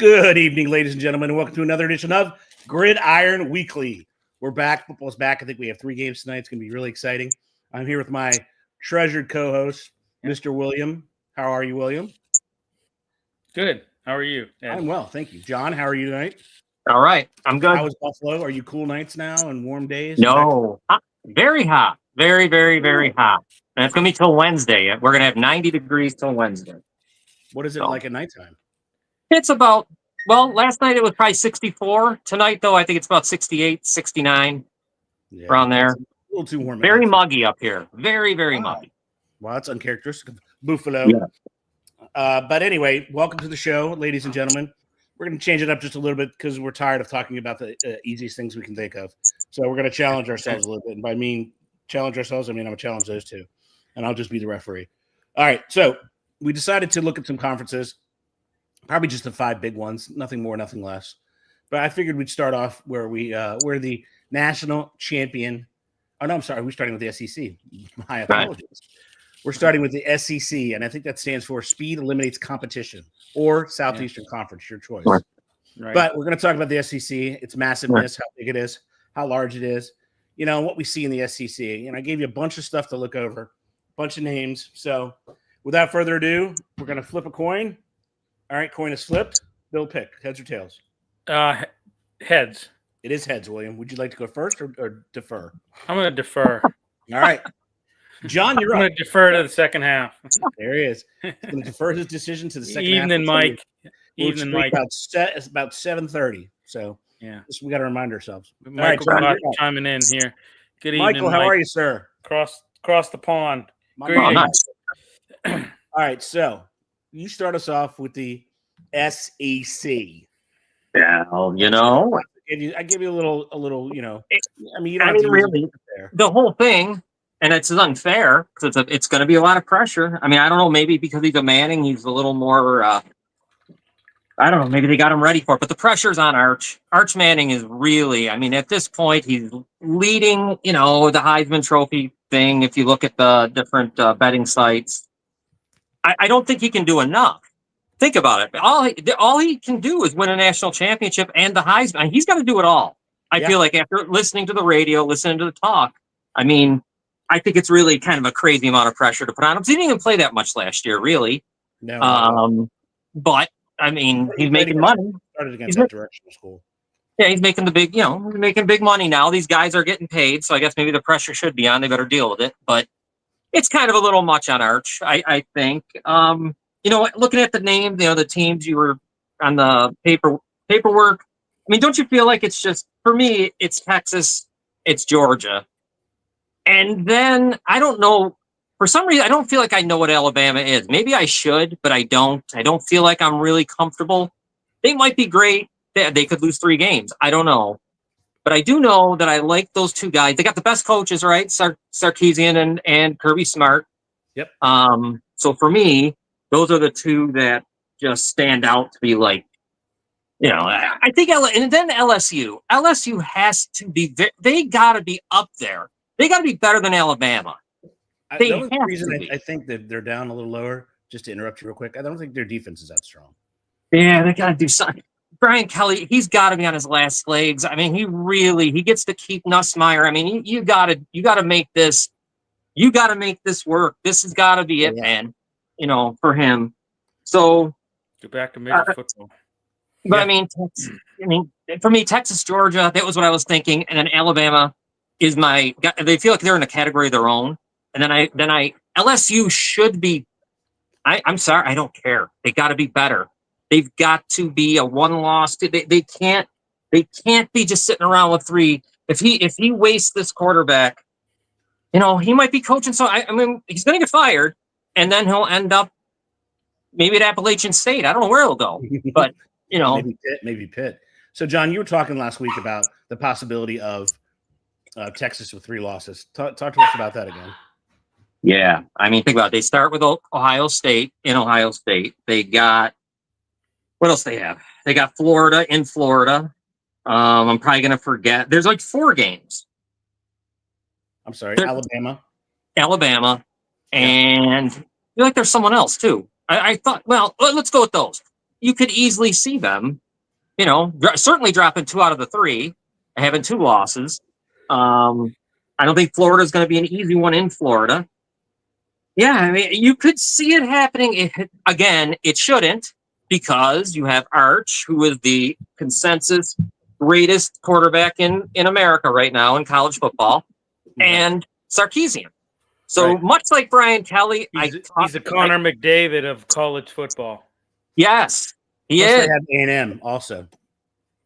Good evening, ladies and gentlemen, and welcome to another edition of Gridiron Weekly. We're back. Football's back. I think we have 3 games tonight. It's going to be really exciting. I'm here with my treasured co-host, Mr. William. How are you, William? Good. How are you, Ed? I'm well, thank you. John, how are you tonight? All right. I'm good. How is Buffalo? Are you cool nights now and warm days? No. Very hot. Very, very, very hot. And it's going to be till Wednesday. We're going to have 90 degrees till Wednesday. What is it like at nighttime? It's about, last night it was probably 64. Tonight, though, I think it's about 68, 69, around there. A little too warm. Very muggy up here. Very, very muggy. Well, that's uncharacteristic of Buffalo. Yeah. But anyway, welcome to the show, ladies and gentlemen. We're going to change it up just a little bit because we're tired of talking about the easiest things we can think of. So we're going to challenge ourselves a little bit. And by challenge ourselves, I mean I'm going to challenge those two. And I'll just be the referee. All right, so we decided to look at some conferences, probably just the 5 big ones, nothing more, nothing less. But I figured we'd start off where we're the national champion. Oh, no, I'm sorry. We're starting with the SEC. My apologies. Right. We're starting with the SEC, and I think that stands for Speed Eliminates Competition, or Southeastern Conference, your choice. Right. But we're going to talk about the SEC, its massiveness, how big it is, how large it is, what we see in the SEC. And I gave you a bunch of stuff to look over, a bunch of names. So without further ado, we're going to flip a coin. All right, coin is flipped. Bill, pick. Heads or tails? Heads. It is heads, William. Would you like to go first or defer? I'm going to defer. All right. John, you're up. I'm going to defer to the second half. There he is. He's going to defer his decision to the second half. Evening, Mike. Evening, Mike. It's about 7:30. So yeah, we got to remind ourselves. Michael chiming in here. Good evening, Michael. How are you, sir? Cross the pond. Nice. All right, so you start us off with the SEC. Yeah, I give you a little. You don't really, the whole thing. And it's unfair because it's going to be a lot of pressure. I mean, I don't know, maybe because he's a Manning, he's a little more, I don't know, maybe they got him ready for it. But the pressure's on Arch. Arch Manning is really, at this point, he's leading, the Heisman Trophy thing. If you look at the different betting sites, I don't think he can do enough. Think about it. All he can do is win a national championship and the Heisman. He's got to do it all. I feel like after listening to the radio, listening to the talk, I think it's really kind of a crazy amount of pressure to put on him. He didn't even play that much last year, really. No. But he's making money. Started against that directional school. Yeah, he's making making big money now. These guys are getting paid, so I guess maybe the pressure should be on. They better deal with it. But it's kind of a little much on Arch, I think. Looking at the name, the teams you were on the paperwork. Don't you feel like it's just, for me, it's Texas, it's Georgia. And then, I don't know, for some reason, I don't feel like I know what Alabama is. Maybe I should, but I don't. I don't feel like I'm really comfortable. They might be great. They could lose 3 games. I don't know. But I do know that I like those 2 guys. They got the best coaches, right? Sarkisian and Kirby Smart. Yep. So for me, those are the 2 that just stand out to be like, I think, and then LSU. LSU has to be, they got to be up there. They got to be better than Alabama. The only reason I think that they're down a little lower, just to interrupt you real quick, I don't think their defense is that strong. Yeah, they got to do something. Brian Kelly, he's got to be on his last legs. He gets to keep Nussmeier. You got to make this. You got to make this work. This has got to be it, man. For him. So go back to major football. But for me, Texas, Georgia, that was what I was thinking, and then Alabama is they feel like they're in a category of their own. And then LSU should be, I'm sorry, I don't care. They got to be better. They've got to be a 1-loss. They can't be just sitting around with 3. If he wastes this quarterback, he might be coaching. So he's going to get fired, and then he'll end up maybe at Appalachian State. I don't know where he'll go, but maybe Pitt. So John, you were talking last week about the possibility of Texas with 3 losses. Talk to us about that again. Yeah. Think about it. They start with Ohio State in Ohio State. They got, what else they have? They got Florida in Florida. I'm probably going to forget. There's like 4 games. I'm sorry. Alabama. And I feel like there's someone else too. I thought, let's go with those. you could easily see them, certainly dropping 2 out of the 3, having 2 losses. I don't think Florida is going to be an easy one in Florida. Yeah, I mean, you could see it happening. Again, it shouldn't, because you have Arch, who is the consensus greatest quarterback in America right now in college football, and Sarkisian. So much like Brian Kelly, he's the Connor McDavid of college football. Yes, he Plus is. They have A&M also.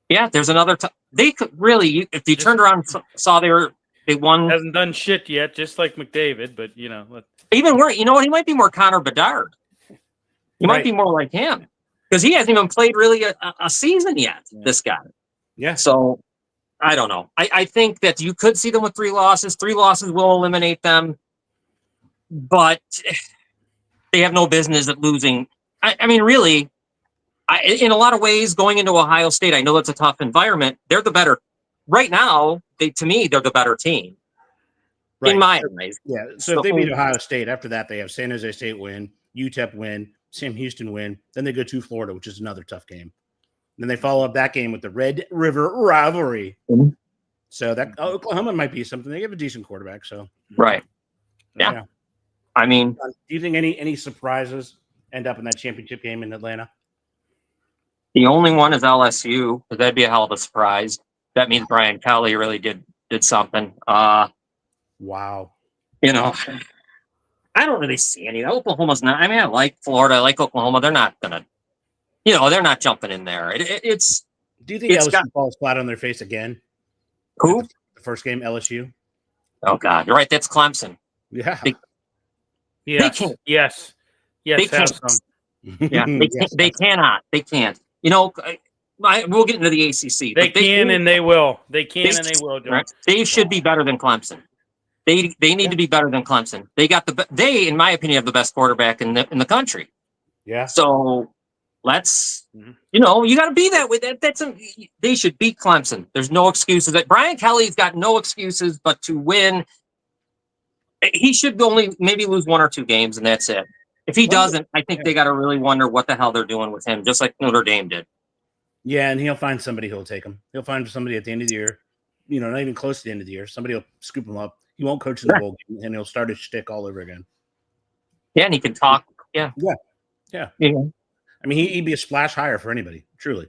Yeah, there's another. They could really, if you turned around and saw they won. Hasn't done shit yet, just like McDavid, but even worse. You know what? He might be more Connor Bedard. He might be more like him, because he hasn't even played really a season yet. Yeah. This guy. Yeah. So I don't know. I think that you could see them with 3 losses. 3 losses will eliminate them, but they have no business at losing. I mean, really, in a lot of ways, going into Ohio State, I know that's a tough environment. They're the better right now. To me, they're the better team. Right. In my eyes. Yeah. So if they beat Ohio State, after that, they have San Jose State win, UTEP win, Sam Houston win. Then they go to Florida, which is another tough game. Then they follow up that game with the Red River rivalry. Mm-hmm. So that Oklahoma might be something. They have a decent quarterback. So right. Yeah. I mean, do you think any surprises end up in that championship game in Atlanta? The only one is LSU, but that'd be a hell of a surprise. That means Brian Kelly really did something. Wow. I don't really see any. Oklahoma's not. I mean, I like Florida. I like Oklahoma. They're not gonna. They're not jumping in there. It's. Do you think LSU falls flat on their face again? Who? The first game, LSU. Oh God, you're right. That's Clemson. Yeah. They can't. Yes. They can't. Yeah. They cannot. They can't. We'll get into the ACC. They can and they will. They can and they will. Right? They should be better than Clemson. They need to be better than Clemson. They got they, in my opinion, have the best quarterback in the country. Yeah. So let's, you got to be that way. They should beat Clemson. There's no excuses. Brian Kelly's got no excuses but to win. He should only maybe lose 1 or 2 games, and that's it. If he doesn't, I think they got to really wonder what the hell they're doing with him, just like Notre Dame did. Yeah, and he'll find somebody who'll take him. He'll find somebody at the end of the year, not even close to the end of the year. Somebody will scoop him up. He won't coach in the bowl game, and he'll start his shtick all over again. Yeah, and he can talk. Yeah. I mean, he'd be a splash hire for anybody, truly.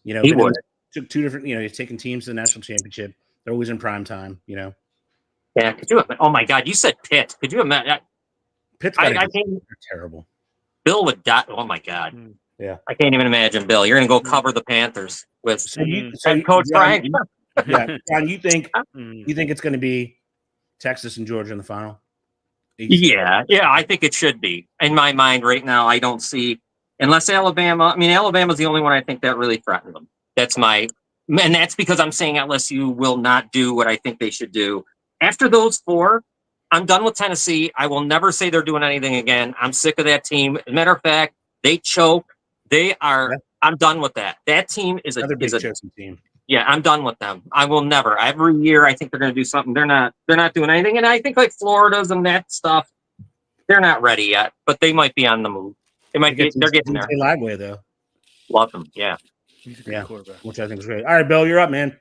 He would. Took 2 different, he's taking teams to the national championship. They're always in prime time, Yeah, could you? Oh my God, you said Pitt. Could you imagine? Pitt's terrible. Bill would die. Oh my God. Yeah, I can't even imagine Bill. You're going to go cover the Panthers with Coach Frank. Yeah, John, you think it's going to be Texas and Georgia in the final? Yeah, I think it should be. In my mind right now, I don't see, unless Alabama. I mean, Alabama's the only one I think that really threatened them. And that's because I'm saying LSU will not do what I think they should do. After those 4, I'm done with Tennessee. I will never say they're doing anything again. I'm sick of that team. As a matter of fact, they choke. They are. Yeah. I'm done with that. That team is a chosen team. Yeah, I'm done with them. I will never. Every year, I think they're going to do something. They're not doing anything. And I think like Florida's and that stuff, they're not ready yet. But they might be on the move. They're getting there. Lagway though. Love them. Yeah. He's a good quarterback. Which I think is great. All right, Bill, you're up, man.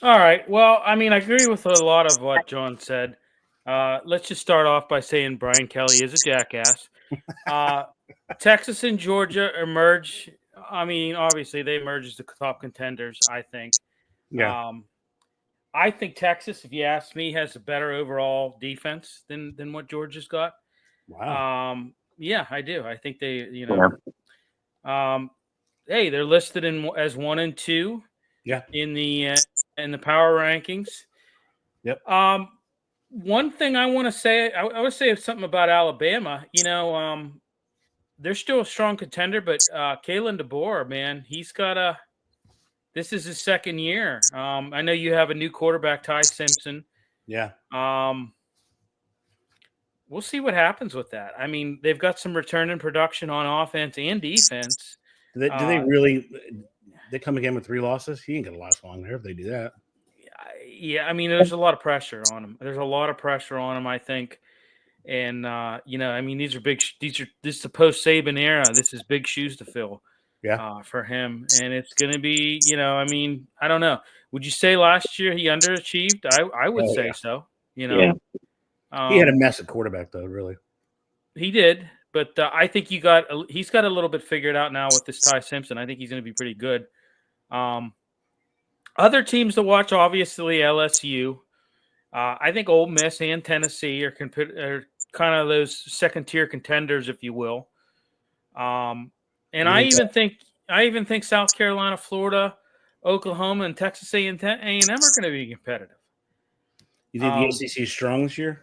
All right. Well, I mean, I agree with a lot of what John said. Let's just start off by saying Brian Kelly is a jackass. Texas and Georgia emerge. I mean, obviously, they emerge as the top contenders, I think. Yeah. I think Texas, if you ask me, has a better overall defense than what Georgia's got. Wow. Yeah, I do. I think they, hey, they're listed as 1 and 2. Yeah. In the power rankings. Yep. One thing I want to say, I would say something about Alabama. They're still a strong contender, but Kalen DeBoer, man, this is his 2nd year. I know you have a new quarterback, Ty Simpson. Yeah. We'll see what happens with that. I mean, they've got some return in production on offense and defense. Do they really? They come again with 3 losses. He ain't gonna last long there if they do that. Yeah, I mean, there's a lot of pressure on him. I think. And I mean, this is the post Saban era. This is big shoes to fill. for him. And it's going to be, I mean, I don't know. Would you say last year he underachieved? I would say so. He had a mess at quarterback, though, really. He did. But I think he's got a little bit figured out now with this Ty Simpson. I think he's going to be pretty good. Other teams to watch, obviously, LSU. I think Ole Miss and Tennessee are kind of those second-tier contenders, if you will. And I even think South Carolina, Florida, Oklahoma, and Texas A&M are going to be competitive. You think the ACC is strong this year?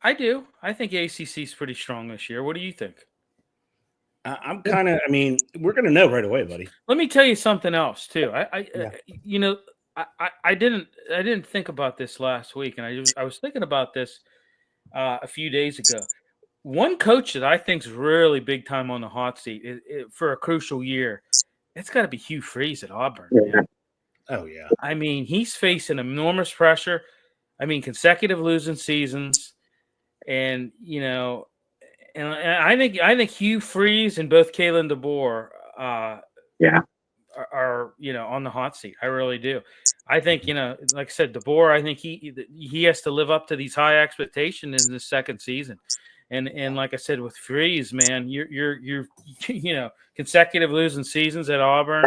I do. I think ACC is pretty strong this year. What do you think? I'm kind of. I mean, we're going to know right away, buddy. Let me tell you something else too. I didn't think about this last week, and I was thinking about this a few days ago. One coach that I think is really big time on the hot seat for a crucial year, it's got to be Hugh Freeze at Auburn. Man. Oh yeah. I mean, he's facing enormous pressure. I mean, consecutive losing seasons. And and I think Hugh Freeze and both Kalen DeBoer, are on the hot seat. I really do. I think like I said, DeBoer. I think he has to live up to these high expectations in the second season, and like I said with Freeze, man, you're consecutive losing seasons at Auburn.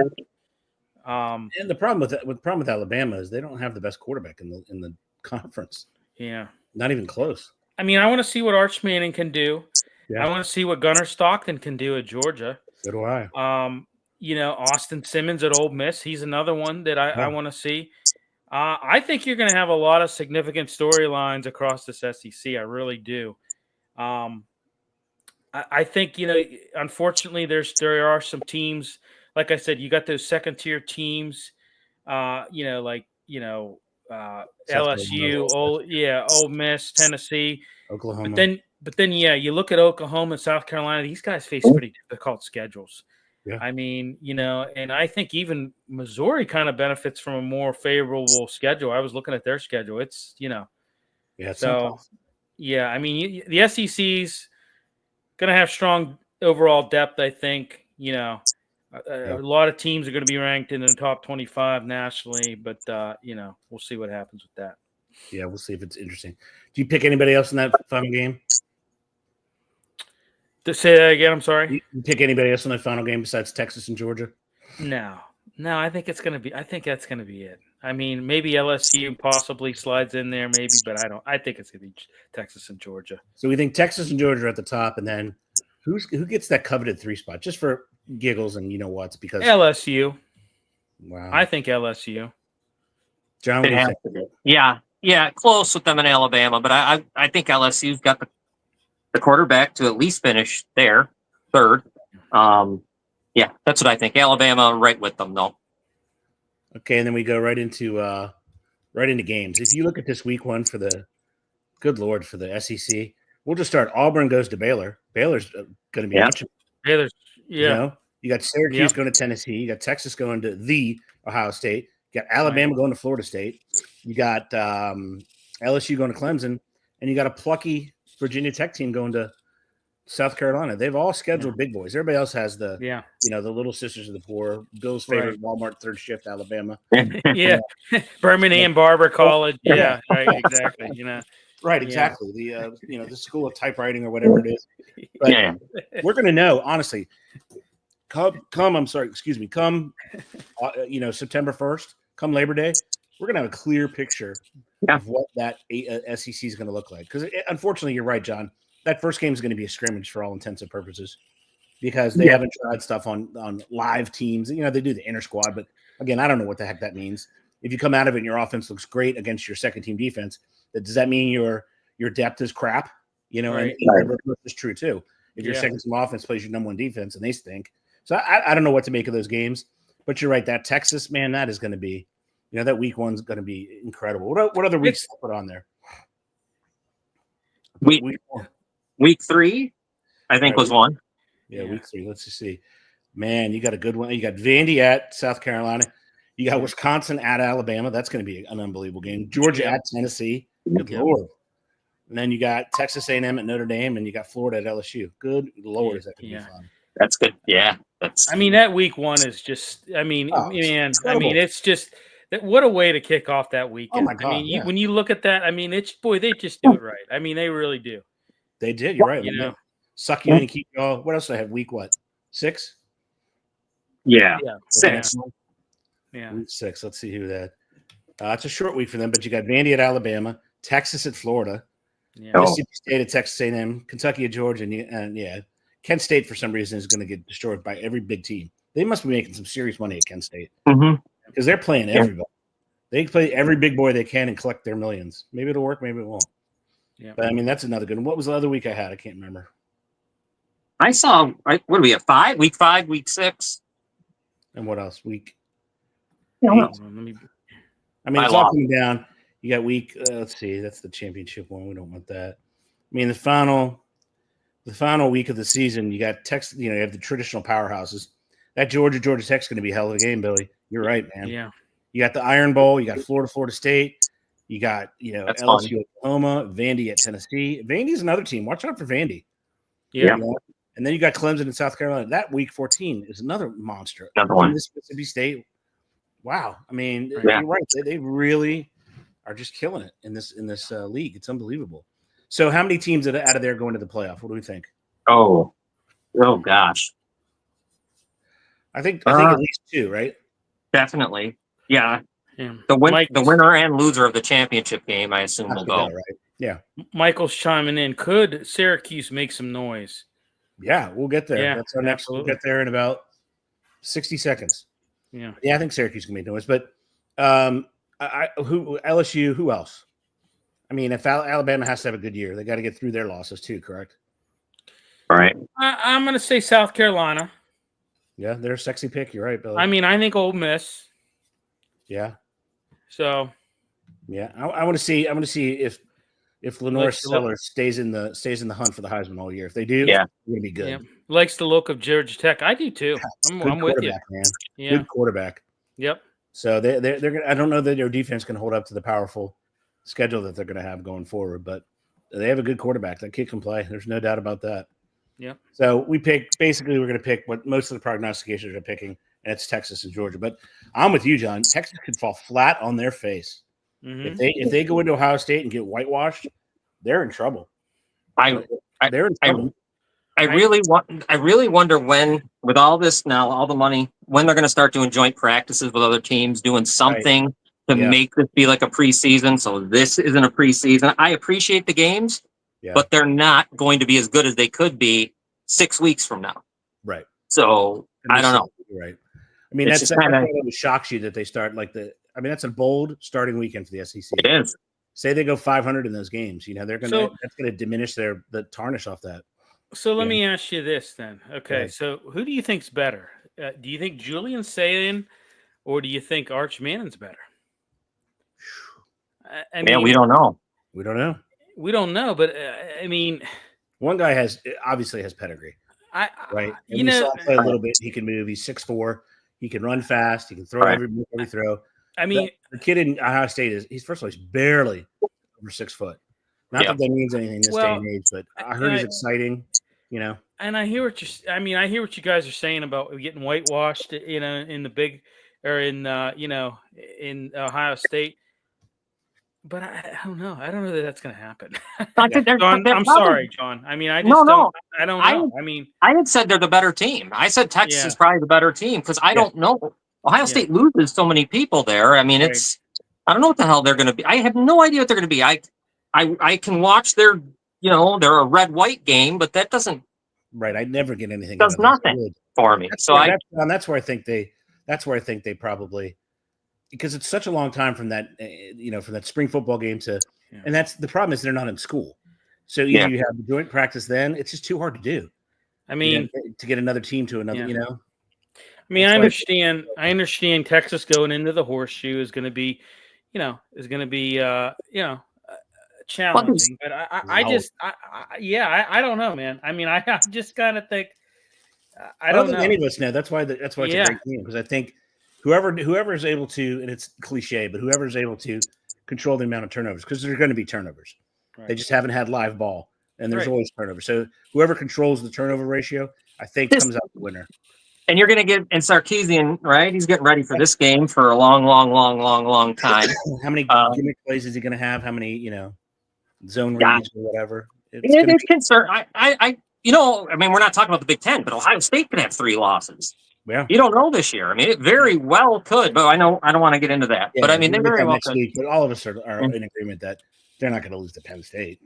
And the problem with Alabama is they don't have the best quarterback in the conference. Yeah, not even close. I mean, I want to see what Arch Manning can do. Yeah. I want to see what Gunnar Stockton can do at Georgia. So do I. Austin Simmons at Ole Miss. He's another one that I want to see. I think you're going to have a lot of significant storylines across this SEC. I really do. I think, unfortunately, there are some teams. Like I said, you got those second tier teams. LSU, Ole Miss, Tennessee, Oklahoma. But then, you look at Oklahoma and South Carolina. These guys face pretty difficult schedules. Yeah. I mean, and I think even Missouri kind of benefits from a more favorable schedule. I was looking at their schedule. It's I mean, the SEC's going to have strong overall depth. I think a lot of teams are going to be ranked in the top 25 nationally, but we'll see what happens with that. Yeah, we'll see if it's interesting. Do you pick anybody else in that final game? To say that again, I'm sorry. You pick anybody else in that final game besides Texas and Georgia? No. I think it's going to be. I think that's going to be it. I mean, maybe LSU possibly slides in there, maybe, but I don't. I think it's going to be Texas and Georgia. So we think Texas and Georgia are at the top, and then who gets that coveted 3 spot? Just for giggles and what's because LSU. Wow. I think LSU. John, what do you think? Yeah, close with them in Alabama, but I think LSU's got the quarterback to at least finish there, third. That's what I think. Alabama right with them, though. Okay, and then we go right into games. If you look at this week one for the SEC, we'll just start. Auburn goes to Baylor. Baylor's going to be much. Baylor's, you got Syracuse going to Tennessee. You got Texas going to the Ohio State. You got Alabama going to Florida State. You got LSU going to Clemson, and you got a plucky Virginia Tech team going to South Carolina. They've all scheduled big boys. Everybody else has the little sisters of the poor. Bill's favorite Walmart third shift, Alabama. Birmingham Barber College. Yeah, right, exactly. Right, exactly. The school of typewriting or whatever it is. But we're going to know, honestly. Come September 1st, come Labor Day, we're going to have a clear picture of what that SEC is going to look like. Because unfortunately, you're right, John. That first game is going to be a scrimmage for all intents and purposes because they haven't tried stuff on live teams. They do the inter squad, but again, I don't know what the heck that means. If you come out of it and your offense looks great against your second team defense, does that mean your depth is crap? And it's true too. If your second team offense plays your number one defense and they stink. So I don't know what to make of those games, but you're right. That Texas, man, that is going to be, that week one's going to be incredible. What other weeks to put on there? Week 3, I think was one. Yeah, week 3. Let's just see. Man, you got a good one. You got Vandy at South Carolina. You got Wisconsin at Alabama. That's going to be an unbelievable game. Georgia at Tennessee. Good Lord. And then you got Texas A&M at Notre Dame, and you got Florida at LSU. Good Lord, is that going to be fun? That's good. Yeah. That's. I mean, that week one is just. I mean, man. I mean, it's just. What a way to kick off that weekend. Oh my God, I mean, when you look at that, I mean, they just do it right. I mean, they really do. They did. You're right. You know, suck you in and keep you all. What else do I have? Week what? 6? Yeah. 6. Yeah. Week 6. Let's see who that. It's a short week for them, but you got Vandy at Alabama, Texas at Florida, Mississippi State at Texas A&M, Kentucky at Georgia, and Kent State for some reason is going to get destroyed by every big team. They must be making some serious money at Kent State because they're playing everybody. They play every big boy they can and collect their millions. Maybe it'll work, maybe it won't. Yeah, but I mean that's another good one. What was the other week I had? I can't remember. I saw. What do we have? 5? Week 5, week 6, and what else? Week. I mean, it's all coming down. You got week. Let's see. That's the championship one. We don't want that. I mean, the final week of the season, you got Texas. You have the traditional powerhouses. That Georgia Tech is going to be a hell of a game, Billy. You're right, man. Yeah. You got the Iron Bowl. You got Florida State. You got That's LSU, fun. Oklahoma, Vandy at Tennessee. Vandy's another team. Watch out for Vandy. Yeah. And then you got Clemson in South Carolina. That week 14 is another monster. Another one. Mississippi State. Wow. I mean, you're right. They really are just killing it in this league. It's unbelievable. So how many teams out of there go into the playoff? What do we think? Oh gosh. I think at least 2, right? Definitely. Yeah. Yeah. The winner and loser of the championship game, I assume, will go. Right. Yeah. Michael's chiming in. Could Syracuse make some noise? Yeah, we'll get there. Yeah, that's our next. absolutely. We'll get there in about 60 seconds. Yeah. I think Syracuse can make noise, but LSU? Who else? I mean, if Alabama has to have a good year, they got to get through their losses too. Correct. Right. I'm going to say South Carolina. Yeah, they're a sexy pick. You're right, Billy. I mean, I think Ole Miss. Yeah. So. Yeah, I want to see. I want to see if Lenore Sellers stays in the hunt for the Heisman all year. If they do, they're gonna be good. Yeah. Likes the look of Georgia Tech. I do too. I'm with you, man. Yeah. Good quarterback. Yep. So they're gonna. I don't know that their defense can hold up to the powerful schedule that they're going to have going forward, but they have a good quarterback. That kid can play. There's no doubt about that. Yeah. So we're going to pick what most of the prognosticators are picking, and it's Texas and Georgia. But I'm with you, John. Texas could fall flat on their face. Mm-hmm. If they go into Ohio State and get whitewashed, they're in trouble. They're in trouble. I really wonder when, with all this now, all the money, when they're going to start doing joint practices with other teams, doing something to make this be like a preseason. So this isn't a preseason. I appreciate the games, but they're not going to be as good as they could be 6 weeks from now. Right. So I don't know. Right. I mean, that's kind of shocks you that they start that's a bold starting weekend for the SEC. It is. Say they go 500 in those games. That's going to diminish the tarnish off that. So let me ask you this then. Okay, so who do you think's better? Do you think Julian Sayin or do you think Arch Manning's better? We don't know. We don't know. We don't know, but I mean, one guy obviously has pedigree. Right. And we saw him play a little bit. He can move. He's 6'4". He can run fast. He can throw every throw. I mean, the kid in Ohio State he's barely over 6 foot. Not that means anything this day and age, but I heard he's exciting. And I hear what you guys are saying about getting whitewashed, in the big or in in Ohio State. But I don't know. I don't know that that's going to happen. John, I'm sorry, John. I mean, I just don't. I don't know. I had said they're the better team. I said Texas is probably the better team because I don't know. Ohio State loses so many people there. I mean, I don't know what the hell they're going to be. I have no idea what they're going to be. I can watch their they're a red-white game, but that doesn't. Right. I never get anything. Does nothing for me. That's where I think they probably. Because it's such a long time from that, from that spring football game and that's the problem is they're not in school. So either you have the joint practice then, it's just too hard to do. I mean, to get another team to another, I mean, I understand Texas going into the horseshoe is going to be, challenging. But I don't know, man. I mean, I just kind of think, I don't know. Any of us know. That's why it's a great game because I think. Whoever is able to, and it's cliche, but whoever is able to control the amount of turnovers, because there's going to be turnovers. They just haven't had live ball, and there's Right. always turnover. So whoever controls the turnover ratio, I think, comes out the winner. And you're going to get and Sarkisian, right? He's getting ready for this game for a long time. How many gimmick plays is he going to have? How many, zone Yeah. reads or whatever? It's concern. I mean, we're not talking about the Big Ten, but Ohio State could have 3 losses. Yeah. You don't know this year. I mean, it very well could, but I know I don't want to get into that. Yeah, but I mean, they we'll get very that well next could. week. But all of us are in agreement that they're not going to lose to Penn State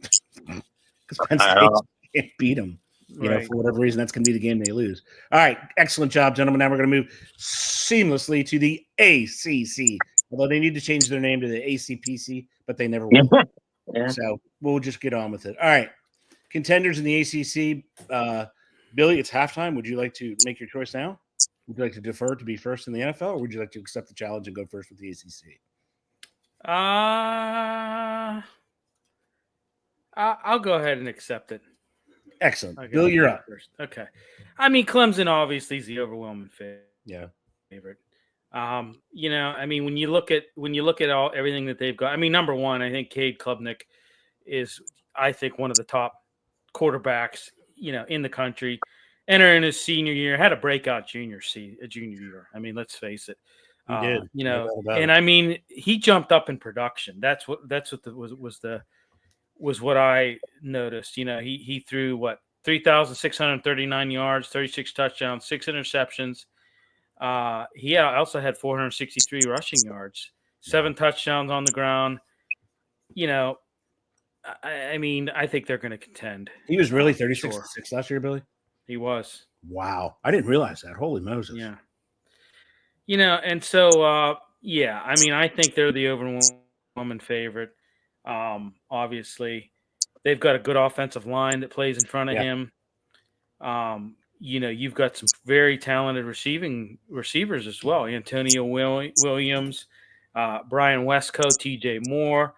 because Penn I State know. can't beat them. Right. For whatever reason, that's going to be the game they lose. All right, excellent job, gentlemen. Now we're going to move seamlessly to the ACC. Although they need to change their name to the ACPC, but they never will. Yeah. So we'll just get on with it. All right, contenders in the ACC. Billy, it's halftime. Would you like to make your choice now? Would you like to defer to be first in the NFL, or would you like to accept the challenge and go first with the ACC? I'll go ahead and accept it. Excellent. Okay, Bill, you're up. first. Okay. I mean, Clemson obviously is the overwhelming Yeah. favorite. I mean, when you look at everything that they've got, I mean, number one, I think Cade Klubnik is, I think, one of the top quarterbacks, in the country. Entering his senior year, had a breakout junior year. I mean, let's face it. He did. No doubt about And it. I mean, he jumped up in production. That's what was what I noticed. He threw 3,639 yards, 36 touchdowns, 6 interceptions. He also had 463 rushing yards, 7 touchdowns on the ground. I mean, I think they're going to contend. He was really 36-6 last year, Billy? He was. Wow. I didn't realize that. Holy Moses. Yeah. And so, I mean, I think they're the overwhelming favorite. Obviously, they've got a good offensive line that plays in front of him. You've got some very talented receivers as well. Antonio Williams, Brian Westco, TJ Moore.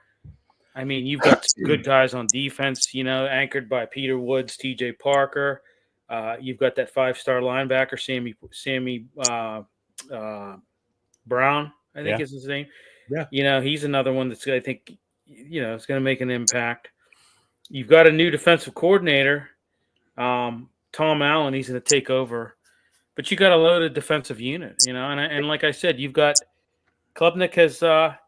I mean, you've got some good guys on defense, anchored by Peter Woods, TJ Parker. You've got that 5-star linebacker, Sammy Brown, I think is his name. Yeah. He's another one that's, I think, is going to make an impact. You've got a new defensive coordinator, Tom Allen. He's going to take over, but you got a loaded defensive unit, and like I said, you've got Klubnik has a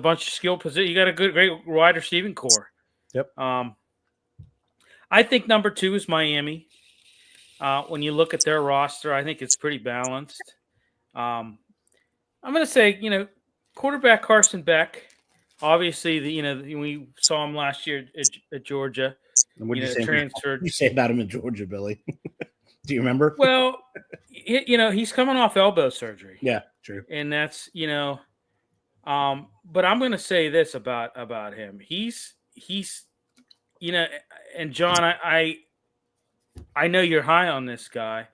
bunch of skill position. You got a great wide receiving core. Yep. I think number 2 is Miami. When you look at their roster, I think it's pretty balanced. I'm going to say, quarterback Carson Beck. Obviously, we saw him last year at Georgia. And what did transferred. you say about him in Georgia, Billy? Do you remember? Well, he's coming off elbow surgery. Yeah, true. And that's, but I'm going to say this about him. He's, and John, I know you're high on this guy,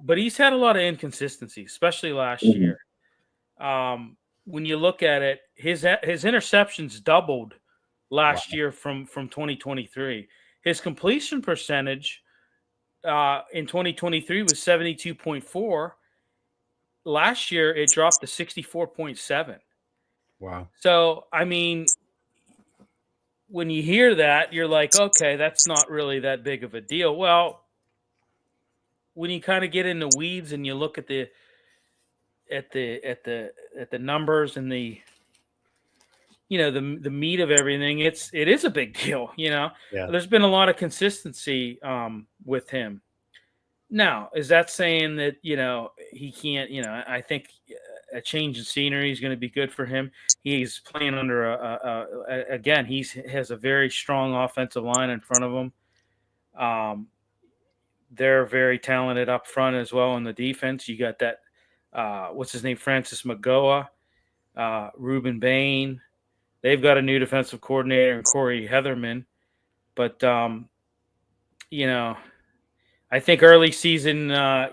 but he's had a lot of inconsistency, especially last year. When you look at it, his interceptions doubled last year from 2023. His completion percentage in 2023 was 72.4. Last year, it dropped to 64.7. Wow. So, I mean, when you hear that, you're like, okay, that's not really that big of a deal. Well, when you kind of get in the weeds and you look at the numbers and the meat of everything, it is a big deal. Yeah. There's been a lot of consistency with him. Now, is that saying that he can't? I think a change in scenery is going to be good for him. He's playing under again. He has a very strong offensive line in front of him. They're very talented up front as well in the defense. You got that. What's his name? Francis Magoa, Reuben Bain. They've got a new defensive coordinator in Corey Heatherman. But, I think early season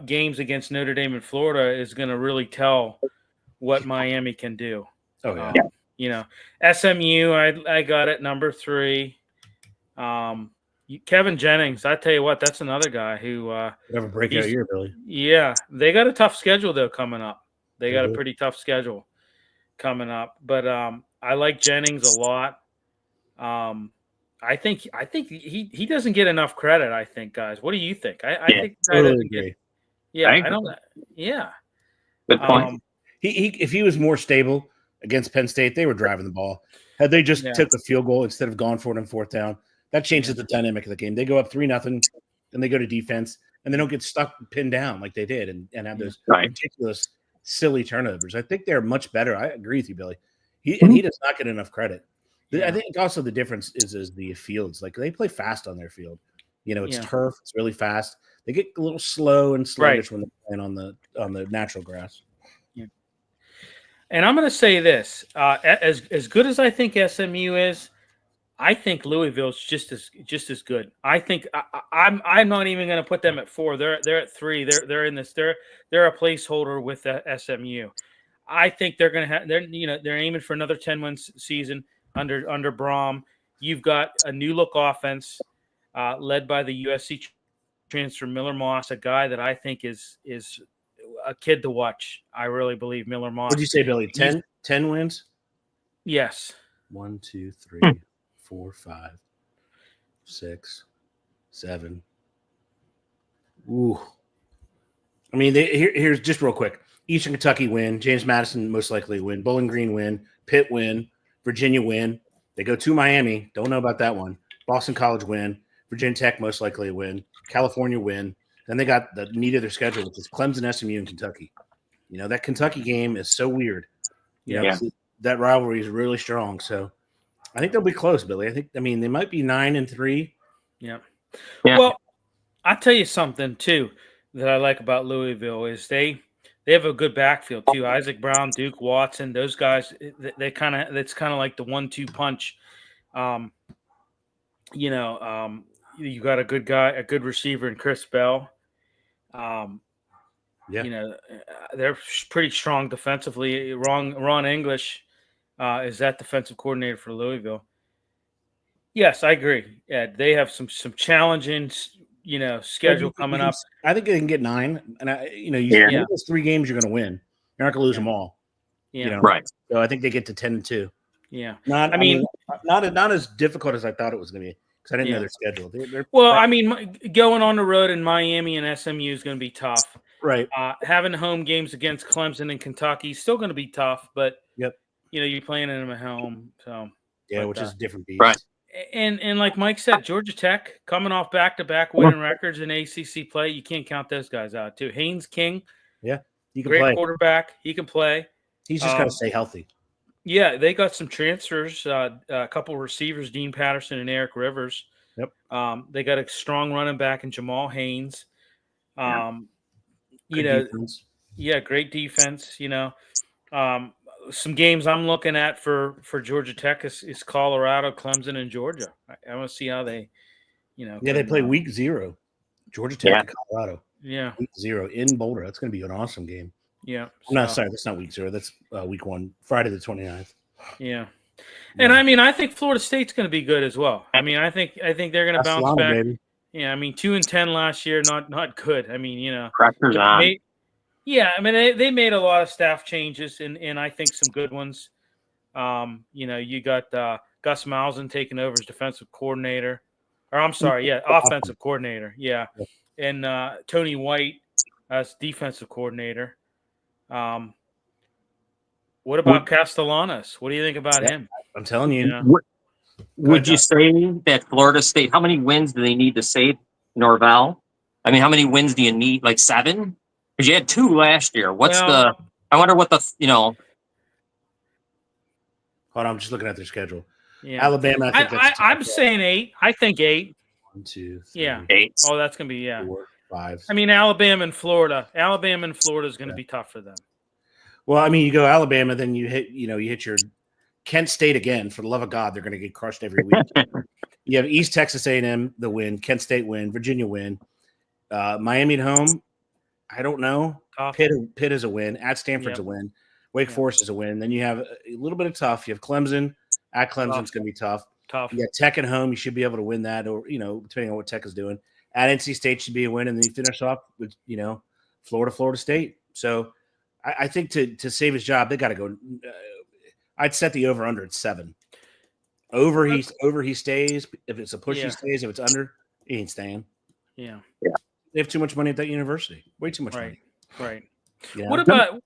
games against Notre Dame and Florida is going to really tell what Miami can do. Oh, yeah. SMU, I got it, number 3. Kevin Jennings, I tell you what, that's another guy who have a breakout year, Billy. Yeah, they got a tough schedule though coming up. They got a pretty tough schedule coming up, but I like Jennings a lot. I think he doesn't get enough credit. I think, guys. What do you think? I Yeah, think the guy Totally doesn't get. agree. Yeah, I I don't. Yeah. Good point. He if he was more stable against Penn State, they were driving the ball. Had they just Yeah. took the field goal instead of gone for it on fourth down, that changes Yeah. the dynamic of the game. They go up 3-0, and they go to defense, and they don't get stuck pinned down like they did, and have those Right. ridiculous, silly turnovers. I think they're much better. I agree with you, Billy. Mm-hmm. And he does not get enough credit. Yeah. I think also the difference is the fields. Like they play fast on their field. It's Yeah. turf. It's really fast. They get a little slow and sluggish when they're playing on the natural grass. And I'm going to say this: as good as I think SMU is, I think Louisville's just as good. I think I'm not even going to put them at 4. They're at 3. They're in this. They're a placeholder with SMU. I think they're going to have. They're aiming for another 10-win season under Braum. You've got a new look offense led by the USC transfer Miller Moss, a guy that I think is a kid to watch. I really believe Miller Moss. What'd you say, Billy? 10 wins? Yes. 1, 2, 3, 4, 5, 6, 7. Ooh. I mean, here's just real quick. Eastern Kentucky win. James Madison most likely win. Bowling Green win. Pitt win. Virginia win. They go to Miami. Don't know about that one. Boston College win. Virginia Tech most likely win. California win. Then they got the meat of their schedule, which is Clemson, SMU, and Kentucky. That Kentucky game is so weird. That rivalry is really strong. So I think they'll be close, Billy. I mean, they might be 9-3. Yeah. Well, I'll tell you something too that I like about Louisville is they have a good backfield too. Isaac Brown, Duke Watson, those guys. It's kind of like the 1-2 punch. You got a good guy, a good receiver in Chris Bell. They're pretty strong defensively. Ron English is that defensive coordinator for Louisville. Yes, I agree. Yeah, they have some challenging, schedule coming up. I think they can get 9, and those 3 games you're going to win. You're not going to lose them all. Yeah, right. So I think they get to 10-2. Yeah, not as difficult as I thought it was going to be because I didn't know their schedule. Going on the road in Miami and SMU is going to be tough. Right. Having home games against Clemson and Kentucky is still going to be tough, but you're playing them at home, so which is a different beast. Right. And like Mike said, Georgia Tech coming off back-to-back winning records in ACC play, you can't count those guys out too. Haynes King, he can great play. Quarterback, he can play. He's just got to stay healthy. Yeah, they got some transfers, a couple of receivers, Dean Patterson and Eric Rivers. Yep. They got a strong running back in Jamal Haynes. Defense. Great defense. Some games I'm looking at for Georgia Tech is Colorado, Clemson, and Georgia. I want to see how they, they play week 0. Georgia Tech and Colorado. Yeah. Week 0 in Boulder. That's going to be an awesome game. Yeah. Sorry, that's not week 0. That's week 1, Friday the 29th. Yeah. And I think Florida State's going to be good as well. I think they're going to bounce back. Baby. Yeah, 2-10 last year, not good. Pressure's on. They made a lot of staff changes and I think some good ones. You got Gus Malzahn taking over as defensive coordinator. Or I'm sorry, offensive coordinator. Yeah. And Tony White as defensive coordinator. What about Castellanos? What do you think about him? I'm telling you. Would you say that Florida State, how many wins do they need to save Norvell? How many wins do you need? Like 7? Because you had 2 last year. I wonder what the. Hold on, I'm just looking at their schedule. Yeah. Alabama, I'm saying 8. I think 8. 1, 2, 3, 8. Oh, that's going to be, 4, 5. Alabama and Florida. Alabama and Florida is going to be tough for them. Well, you go Alabama, then you hit your Kent State again. For the love of God, they're going to get crushed every week. You have East Texas A&M, the win. Kent State win. Virginia win. Miami at home, I don't know. Pitt is a win. At Stanford's a win. Wake Forest is a win. Then you have a little bit of tough. You have Clemson. At Clemson's going to be tough. You got Tech at home. You should be able to win that, or depending on what Tech is doing. At NC State should be a win, and then you finish off with Florida State. So I think to save his job, they got to go. I'd set the over under at 7. Over he stays. If it's a push, Yeah. he stays. If it's under, he ain't staying. Yeah. They have too much money at that university. Way too much Right. money. Right. You know? What about?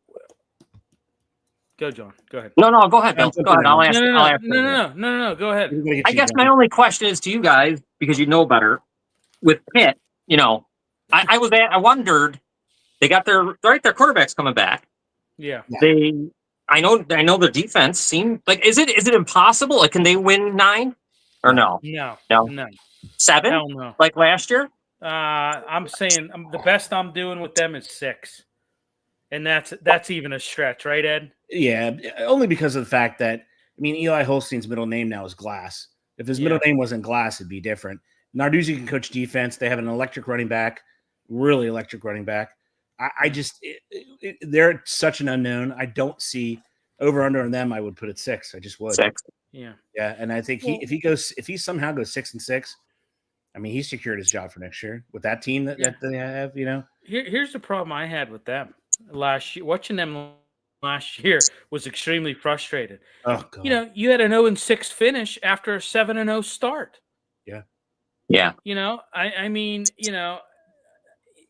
Go, John. Go ahead. No, go ahead, Bill. Go ahead. I'll ask. I'll ask later. No. Go ahead. We're gonna get I you, guess John. my only question is to you guys, because you know better. With Pitt, I wondered. They got their quarterback's coming back. Yeah. I know the defense seemed like is it impossible? Like, can they win 9 or no? No. 7? Hell no. Like last year? I'm saying the best I'm doing with them is 6, and that's even a stretch, right, Ed? Yeah, only because of the fact that Eli Holstein's middle name now is Glass. If his middle name wasn't Glass, it'd be different. Narduzzi can coach defense. They have an electric running back, really electric running back. They're such an unknown. I don't see over under on them. I would put it 6. I just would. 6. Yeah, and I think if he somehow goes 6-6, he's secured his job for next year with that team that they have. Here's the problem I had with them last year. Watching them last year was extremely frustrated. Oh God. You had an 0-6 finish after a 7-0 start. Yeah.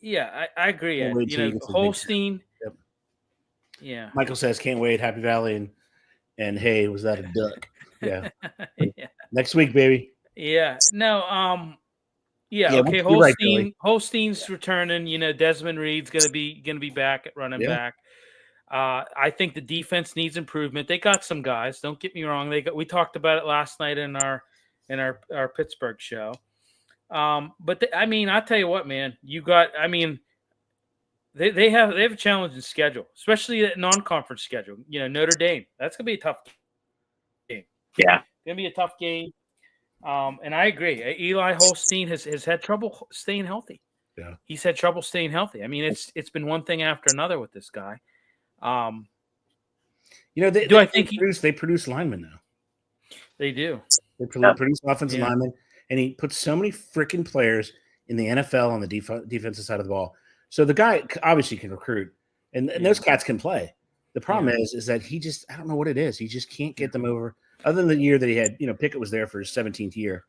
I agree. Ed. Holstein. Yep. Yeah. Michael says, "Can't wait, Happy Valley," and hey, was that a duck? Yeah. Yeah. Next week, baby. Yeah. No. Yeah. Yeah, Okay. you're right, Billy. Holstein's returning. Desmond Reed's gonna be back at running back. I think the defense needs improvement. They got some guys. Don't get me wrong. We talked about it last night in our Pittsburgh show. But I'll tell you what, man. They have a challenging schedule, especially a non-conference schedule. Notre Dame. That's gonna be a tough game. Yeah, gonna be a tough game. And I agree. Eli Holstein has had trouble staying healthy. Yeah, he's had trouble staying healthy. It's been one thing after another with this guy. They produce linemen now. They do. They produce offensive linemen, and he puts so many freaking players in the NFL on the defensive side of the ball. So the guy obviously can recruit, and those cats can play. The problem is that he just, I don't know what it is. He just can't get them over. Other than the year that he had, Pickett was there for his 17th year,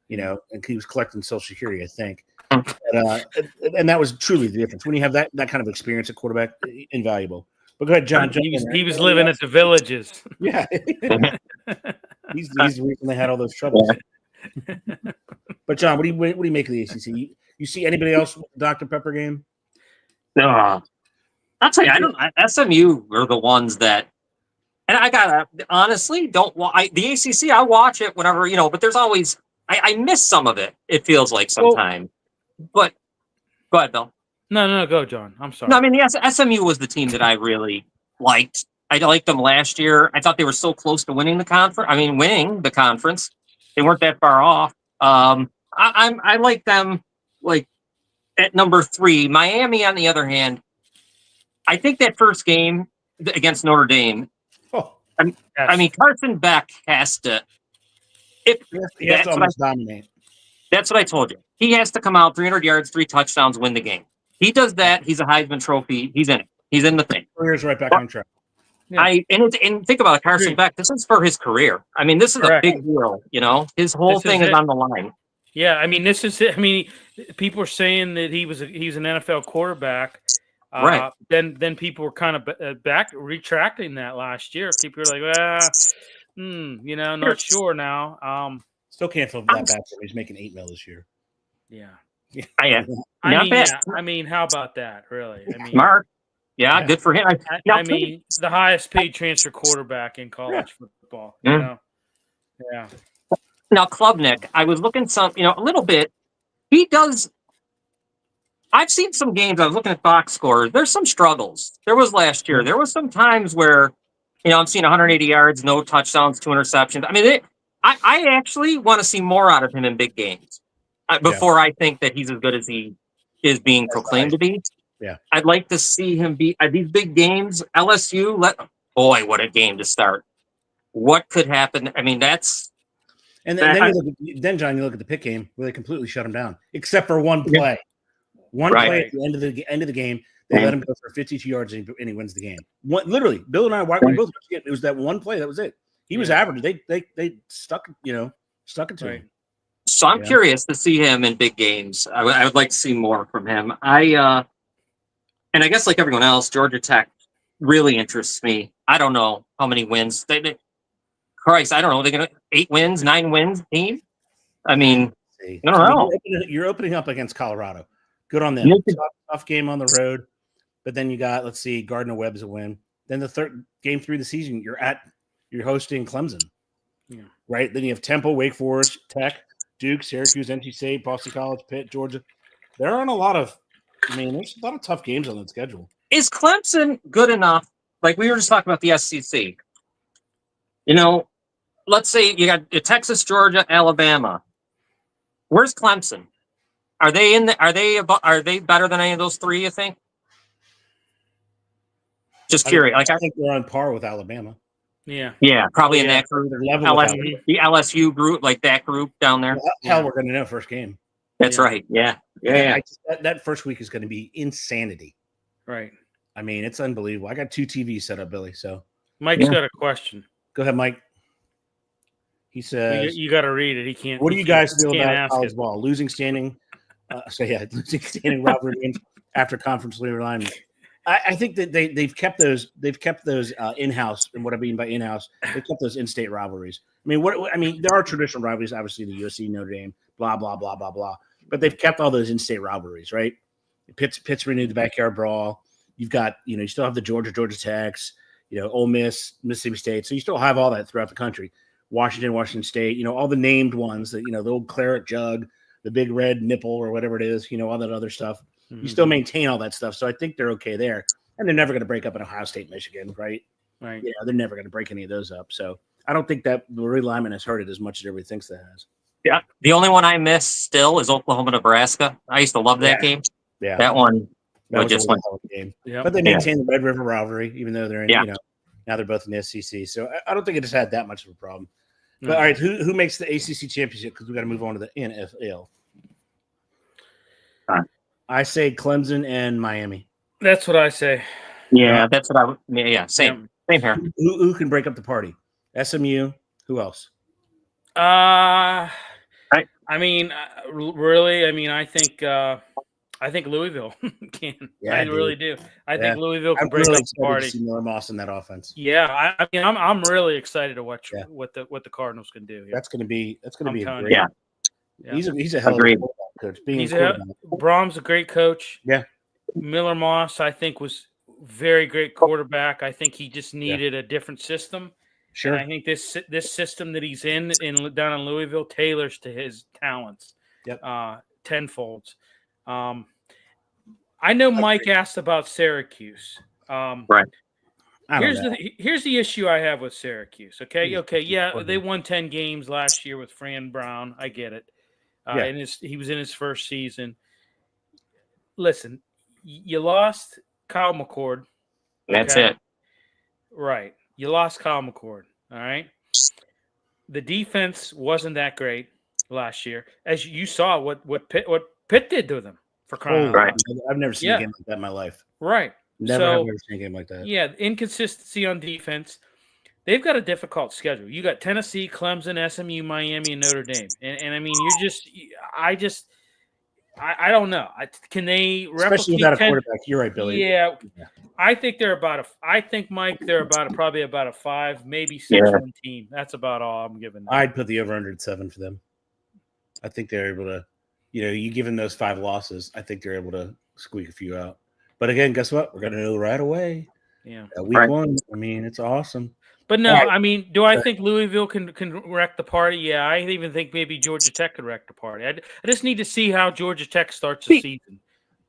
and he was collecting Social Security, I think. And that was truly the difference. When you have that kind of experience at quarterback, invaluable. But go ahead, John. He was living at the Villages. Yeah. he's the reason they had all those troubles. But John, what do you make of the ACC? You see anybody else with the Dr. Pepper game? I'll tell you, SMU are the ones that, and I gotta honestly the ACC. I watch it whenever but there's always I miss some of it. It feels like sometimes. But go ahead, Bill. No, go, John. I'm sorry. No, the SMU was the team that I really liked. I liked them last year. I thought they were so close to winning the conference. Winning the conference. They weren't that far off. I like them like at number 3. Miami, on the other hand, I think that first game against Notre Dame. Carson Beck has to. Dominate. That's what I told you. He has to come out 300 yards, 3 touchdowns, win the game. He does that. He's a Heisman Trophy. He's in it. He's in the thing. Career's right back on track. Yeah. And think about it, Carson Beck. This is for his career. This is a big deal. His whole thing is on the line. Yeah, this is it. People are saying that he's an NFL quarterback. Right. Then people were kind of retracting that last year. People were like, not sure now. Still can't feel that bad for him. He's making $8 million this year. Yeah. How about that? Really? Smart. Yeah, good for him. The highest paid transfer quarterback in college football. Yeah. Now, Klubnik, I was looking a little bit. He does. I've seen some games. I was looking at box scores. There's some struggles. There was last year. There was some times where, I'm seeing 180 yards, no touchdowns, 2 interceptions. I actually want to see more out of him in big games before I think that he's as good as he is being proclaimed to be. Yeah, I'd like to see him be at these big games. LSU, what a game to start! What could happen? That's. And then John, you look at the Pitt game where they completely shut him down, except for one play. One play at the end of the game, they let him go for 52 yards and he wins the game. Literally, Bill and I, we both. It was that one play. That was it. He was average. They stuck it to him. So I'm curious to see him in big games. I would like to see more from him. And I guess like everyone else, Georgia Tech really interests me. I don't know how many wins. Christ, I don't know. They're going to 8 wins, 9 wins team. I mean, I don't know. You're opening up against Colorado. Good on them. Tough game on the road. But then you got, let's see, Gardner-Webb's a win. Then the third game through the season, you're hosting Clemson. Yeah. Right? Then you have Temple, Wake Forest, Tech, Duke, Syracuse, NC State, Boston College, Pitt, Georgia. There aren't there's a lot of tough games on that schedule. Is Clemson good enough? Like we were just talking about the SEC. Let's say you got Texas, Georgia, Alabama. Where's Clemson? Are they Are they better than any of those three? You think? Just curious. I think they're on par with Alabama. Yeah. Yeah, probably in that group. The LSU group, like that group down there. Well, hell, we're going to know first game. That's right. Yeah. That first week is going to be insanity. Right. I mean, it's unbelievable. I got 2 TVs set up, Billy. So Mike's got a question. Go ahead, Mike. He says, "You got to read it. He can't." What do you guys feel about college ball? Losing standing rivalry games after conference realignment. I think that they've kept those in-house, and what I mean by in-house, they've kept those in-state rivalries. There are traditional rivalries, obviously the USC, Notre Dame, blah blah blah blah blah, but they've kept all those in-state rivalries, right? Pitt's renewed the backyard brawl. You've got, you still have the Georgia Techs, Ole Miss, Mississippi State, so you still have all that throughout the country. Washington State, all the named ones that the old claret jug, the big red nipple or whatever it is, all that other stuff. You still maintain all that stuff. So I think they're okay there. And they're never going to break up in Ohio State, Michigan, right? Right. Yeah, they're never going to break any of those up. So I don't think that the realignment has hurt it as much as everybody thinks that has. Yeah. The only one I miss still is Oklahoma, Nebraska. I used to love that game. Yeah. That one just went a game. Yep. But they maintain the Red River rivalry, even though they're in, now they're both in the SEC. So I don't think it has had that much of a problem. But all right, who makes the ACC championship? Because we got to move on to the NFL. I say Clemson and Miami. That's what I say. Yeah, that's what I would. Yeah, same here. Who can break up the party? SMU. Who else? Really. I think Louisville can. Yeah, I really do. I think Louisville can break up the party. To see Miller Moss in that offense. Yeah, I'm really excited to watch what the Cardinals can do. That's going to be great. Yeah. He's a hell of a coach. Brom's a great coach. Yeah. Miller Moss, I think, was very great quarterback. I think he just needed a different system. Sure. And I think this system that he's in down in Louisville tailors to his talents. Yep. Tenfold. I know Mike asked about Syracuse. Right. Here's the issue I have with Syracuse. Okay. Yeah, they won 10 games last year with Fran Brown. I get it. And he was in his first season. Listen, you lost Kyle McCord. That's it. Right. You lost Kyle McCord. All right. The defense wasn't that great last year, as you saw what Pitt did to them for crying out loud. I've never seen a game like that in my life. Right. Never seen a game like that. Yeah, inconsistency on defense. They've got a difficult schedule. You got Tennessee, Clemson, SMU, Miami, and Notre Dame. And I mean, I don't know. Can they replicate? Especially without a quarterback. You're right, Billy. Yeah. I think Mike, they're probably about a 5, maybe 6-1 team. That's about all I'm giving them. I'd put the over under at 7 for them. I think they're able to, you give them those 5 losses, I think they're able to squeak a few out. But again, guess what? We're going to know right away. Yeah. Week 1, it's awesome. But no, do I think Louisville can wreck the party? Yeah, I even think maybe Georgia Tech could wreck the party. I just need to see how Georgia Tech starts the season.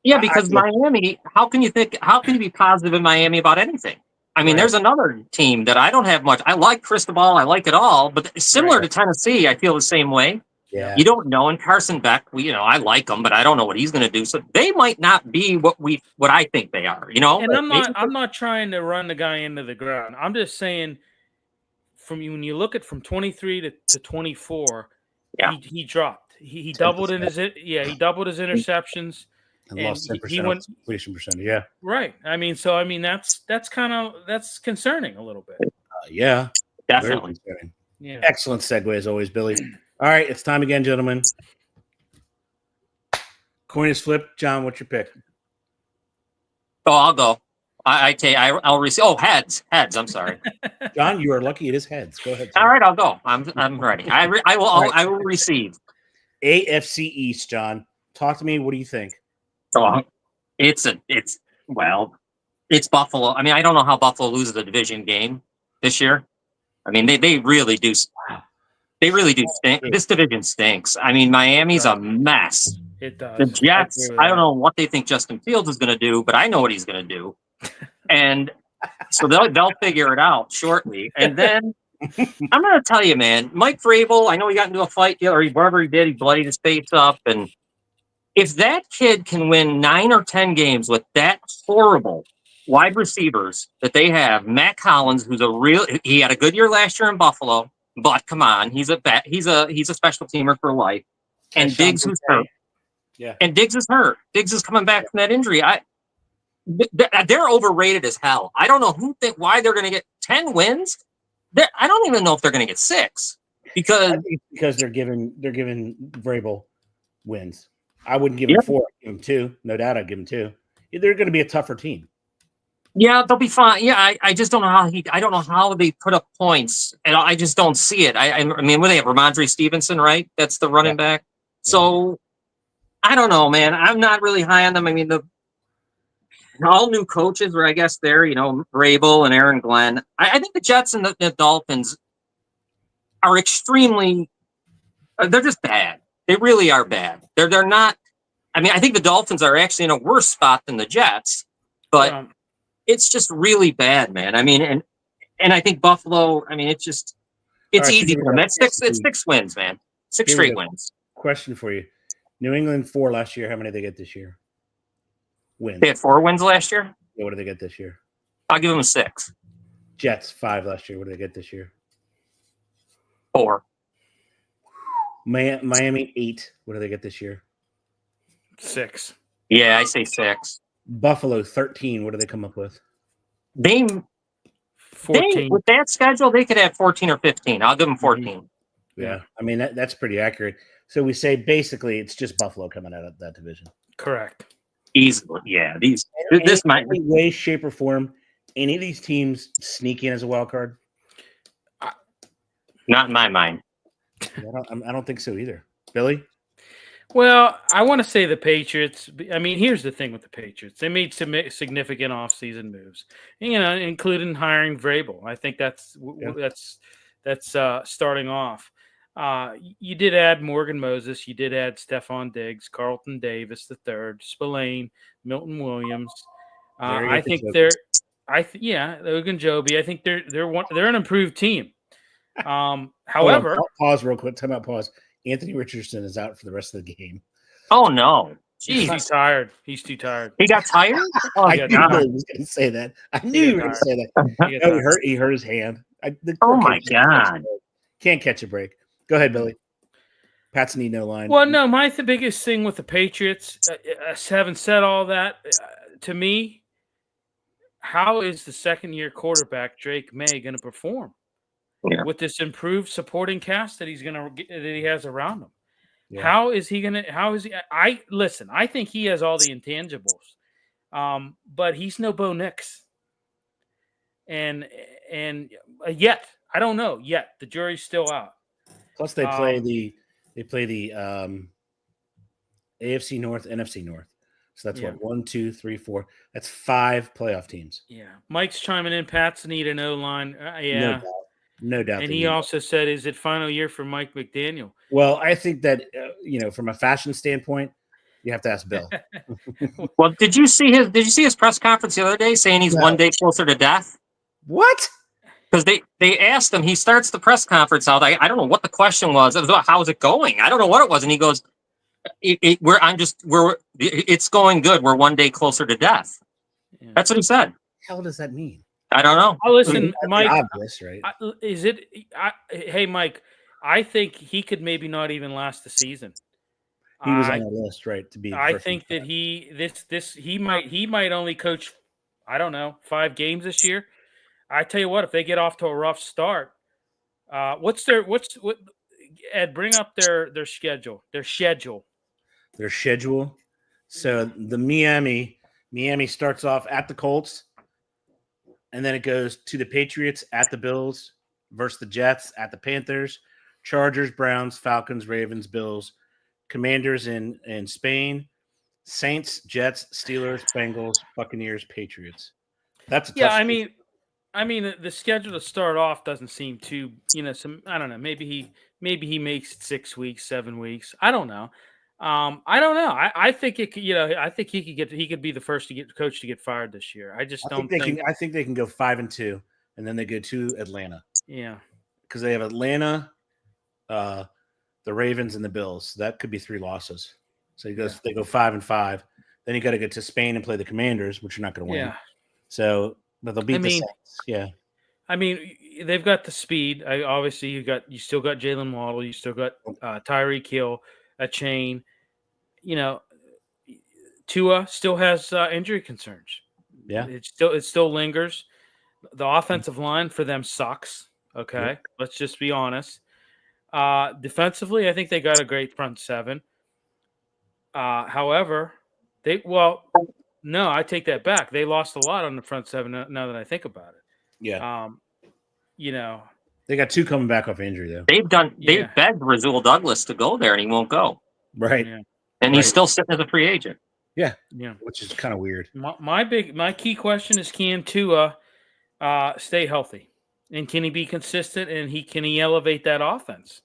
Yeah, because Miami, how can you be positive in Miami about anything? I mean, there's another team that I don't have much. I like Cristobal. I like it all. But similar to Tennessee, I feel the same way. Yeah. You don't know. And Carson Beck, I like him, but I don't know what he's going to do. So they might not be what I think they are, And I'm not trying to run the guy into the ground. I'm just saying, when you look at from 23 to 24, he dropped. He doubled his interceptions. And lost 10% completion percentage. Yeah. Right. That's concerning a little bit. Yeah. Definitely. Yeah. Excellent segue as always, Billy. All right, it's time again, gentlemen. Coin is flipped. John, what's your pick? Oh, I'll go. I'll receive. Oh, heads. I'm sorry. John, you are lucky. It is heads. Go ahead. All right, I'll go. I'm ready. I will receive. AFC East, John. Talk to me. What do you think? So it's Buffalo. I mean, I don't know how Buffalo loses a division game this year. I mean, they really do. They really do stink. This division stinks. I mean, Miami's a mess. It does. The Jets, I don't know what they think Justin Fields is going to do, but I know what he's going to do. And so they'll figure it out shortly. And then I'm going to tell you, man, Mike Vrabel, I know he got into a fight, or whatever he did, he bloodied his face up. And if that kid can win 9 or 10 games with that horrible wide receivers that they have, Matt Collins, he had a good year last year in Buffalo, but come on, he's a special teamer for life. And Diggs, who's hurt. Yeah. And Diggs is hurt. Diggs is coming back from that injury. They're overrated as hell. I don't know why they're going to get 10 wins. I don't even know if they're going to get 6 because they're giving Vrabel wins. I wouldn't give him 4. I'd give him 2. No doubt, I'd give him 2. They're going to be a tougher team. Yeah, they'll be fine. Yeah, I just don't know how I don't know how they put up points, and I just don't see it. I mean, what do they have? Ramondre Stevenson, right? That's the running back. So I don't know, man. I'm not really high on them. I mean, all new coaches, or I guess they're, Vrabel and Aaron Glenn. I think the Jets and the Dolphins are extremely. They're just bad. They really are bad. They're not. I mean, I think the Dolphins are actually in a worse spot than the Jets, but it's just really bad, man. I mean, and I think Buffalo. I mean, it's easy for them. It's 6 wins, man. 6 straight wins. Question for you: New England 4 last year. How many did they get this year? Wins. They had 4 wins last year. Yeah, what did they get this year? I'll give them a 6. Jets 5 last year. What did they get this year? 4. Miami 8. What do they get this year? 6. Yeah, I say 6. Buffalo 13. What do they come up with? 14. With that schedule, they could have 14 or 15. I'll give them 14. Yeah, I mean that's pretty accurate. So we say basically it's just Buffalo coming out of that division. Correct. Easily, yeah. This might any way, shape, or form. Any of these teams sneak in as a wild card? Not in my mind. I don't think so either. Billy? Well, I want to say the Patriots. I mean, here's the thing with the Patriots. They made some significant offseason moves, including hiring Vrabel. I think that's starting off. You did add Morgan Moses. You did add Stephon Diggs, Carlton Davis III, Spillane, Milton Williams. I think Ogunjobi. I think they're an improved team. However, pause real quick. Time out. Pause. Anthony Richardson is out for the rest of the game. Oh no! Jeez. He's tired. He's too tired. He got tired. I knew he was going to say that. I knew he was going to say that. He hurt his hand. Oh my god! Can't catch a break. Go ahead, Billy. Pats need no line. Well, no, the biggest thing with the Patriots, having said all that, to me, how is the second-year quarterback Drake May going to perform with this improved supporting cast that he has around him? Yeah. How is he? I think he has all the intangibles, but he's no Bo Nix, and yet I don't know yet. The jury's still out. Plus, they play the AFC North, NFC North. So that's 1, 2, 3, 4. That's 5 playoff teams. Yeah, Mike's chiming in. Pats need an O-line. No doubt. And he also said, "Is it final year for Mike McDaniel?" Well, I think that from a fashion standpoint, you have to ask Bill. Well, did you see his press conference the other day saying he's 1 day closer to death? What? Because they asked him, he starts the press conference out. I don't know what the question was. It was about how's it going? I don't know what it was. And he goes, it's going good. We're 1 day closer to death. Yeah. That's what he said. Hell does that mean? I don't know. Oh, listen, Mike. Obvious, right? Hey, Mike, I think he could maybe not even last the season. He was on the list, right? To be. I think that he might only coach, I don't know, 5 games this year. I tell you what, if they get off to a rough start, What Ed, bring up their schedule. Their schedule. So the Miami starts off at the Colts, and then it goes to the Patriots, at the Bills, versus the Jets, at the Panthers, Chargers, Browns, Falcons, Ravens, Bills, Commanders in Spain, Saints, Jets, Steelers, Bengals, Buccaneers, Patriots. That's a tough schedule. I mean, the schedule to start off doesn't seem too, I don't know. Maybe he makes it 6 weeks, 7 weeks. I don't know. I don't know. I think it could, I think he could be the first coach to get fired this year. I think they can go 5-2, and then they go to Atlanta. Yeah, because they have Atlanta, the Ravens, and the Bills. So that could be 3 losses. So they go 5-5. Then you got to get to Spain and play the Commanders, which you're not going to win. Yeah. So, but they'll beat the Saints. Yeah. I mean, they've got the speed. Obviously, you still got Jalen Waddle. You still got Tyreek Hill, a chain. Tua still has injury concerns. Yeah. It still lingers. The offensive line for them sucks. Okay. Yep. Let's just be honest. Defensively, I think they got a great front seven. However, no, I take that back. They lost a lot on the front seven now that I think about it. Yeah. They got 2 coming back off injury though. They've begged Rasul Douglas to go there and he won't go. Right. Yeah. And he's still sitting as a free agent. Yeah. Yeah. Which is kind of weird. My key question is, can Tua stay healthy? And can he be consistent? And can he elevate that offense?